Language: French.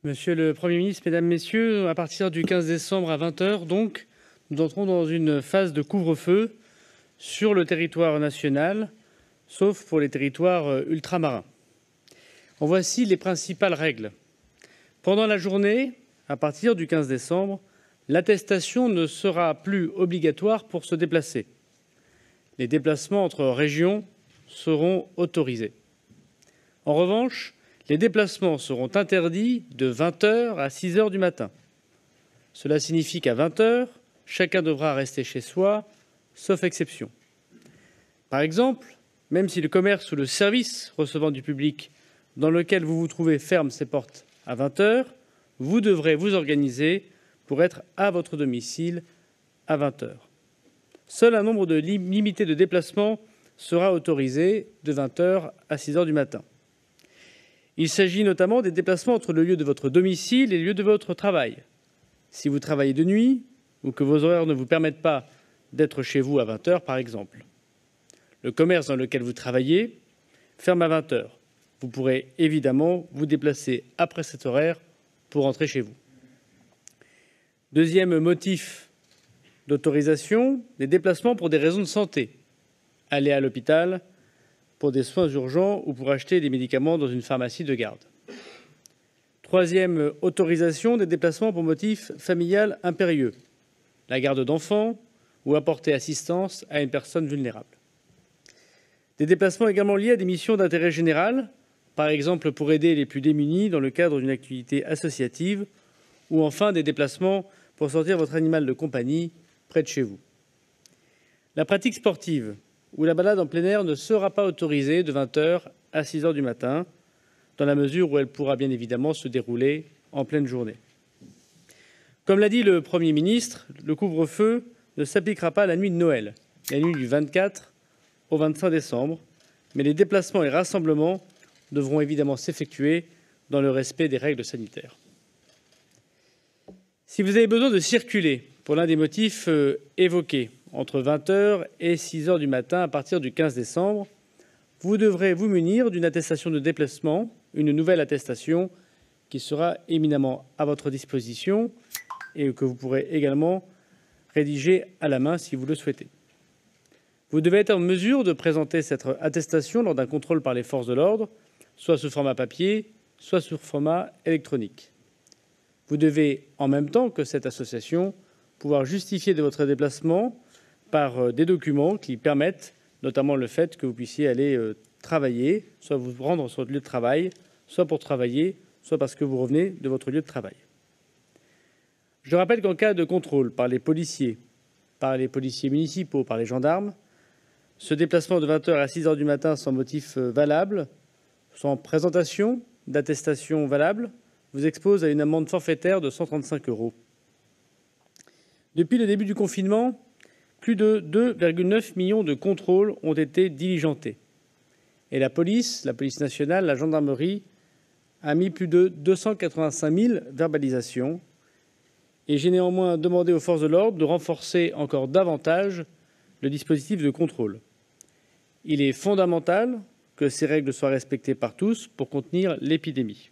Monsieur le Premier ministre, Mesdames, Messieurs, à partir du 15 décembre à 20 h, donc, nous entrons dans une phase de couvre-feu sur le territoire national, sauf pour les territoires ultramarins. En voici les principales règles. Pendant la journée, à partir du 15 décembre, l'attestation ne sera plus obligatoire pour se déplacer. Les déplacements entre régions seront autorisés. En revanche, les déplacements seront interdits de 20 h à 6 h du matin. Cela signifie qu'à 20 h, chacun devra rester chez soi, sauf exception. Par exemple, même si le commerce ou le service recevant du public dans lequel vous vous trouvez ferme ses portes à 20 h, vous devrez vous organiser pour être à votre domicile à 20 h. Seul un nombre limité de déplacements sera autorisé de 20 h à 6 h du matin. Il s'agit notamment des déplacements entre le lieu de votre domicile et le lieu de votre travail. Si vous travaillez de nuit ou que vos horaires ne vous permettent pas d'être chez vous à 20 h, par exemple. Le commerce dans lequel vous travaillez ferme à 20 h. Vous pourrez évidemment vous déplacer après cet horaire pour rentrer chez vous. Deuxième motif d'autorisation, les déplacements pour des raisons de santé. Aller à l'hôpital pour des soins urgents ou pour acheter des médicaments dans une pharmacie de garde. Troisième autorisation, des déplacements pour motif familial impérieux, la garde d'enfants ou apporter assistance à une personne vulnérable. Des déplacements également liés à des missions d'intérêt général, par exemple pour aider les plus démunis dans le cadre d'une activité associative, ou enfin des déplacements pour sortir votre animal de compagnie près de chez vous. La pratique sportive ou la balade en plein air ne sera pas autorisée de 20 h à 6 h du matin, dans la mesure où elle pourra bien évidemment se dérouler en pleine journée. Comme l'a dit le Premier ministre, le couvre-feu ne s'appliquera pas la nuit de Noël, la nuit du 24 au 25 décembre, mais les déplacements et rassemblements devront évidemment s'effectuer dans le respect des règles sanitaires. Si vous avez besoin de circuler pour l'un des motifs évoqués, entre 20 h et 6 h du matin à partir du 15 décembre, vous devrez vous munir d'une attestation de déplacement, une nouvelle attestation qui sera éminemment à votre disposition et que vous pourrez également rédiger à la main si vous le souhaitez. Vous devez être en mesure de présenter cette attestation lors d'un contrôle par les forces de l'ordre, soit sous format papier, soit sous format électronique. Vous devez, en même temps que cette association, pouvoir justifier de votre déplacement par des documents qui permettent notamment le fait que vous puissiez aller travailler, soit vous rendre sur votre lieu de travail, soit pour travailler, soit parce que vous revenez de votre lieu de travail. Je rappelle qu'en cas de contrôle par les policiers municipaux, par les gendarmes, ce déplacement de 20 h à 6 h du matin sans motif valable, sans présentation d'attestation valable, vous expose à une amende forfaitaire de 135 €. Depuis le début du confinement, plus de 2,9 millions de contrôles ont été diligentés. Et la police nationale, la gendarmerie, a mis plus de 285 000 verbalisations. Et j'ai néanmoins demandé aux forces de l'ordre de renforcer encore davantage le dispositif de contrôle. Il est fondamental que ces règles soient respectées par tous pour contenir l'épidémie.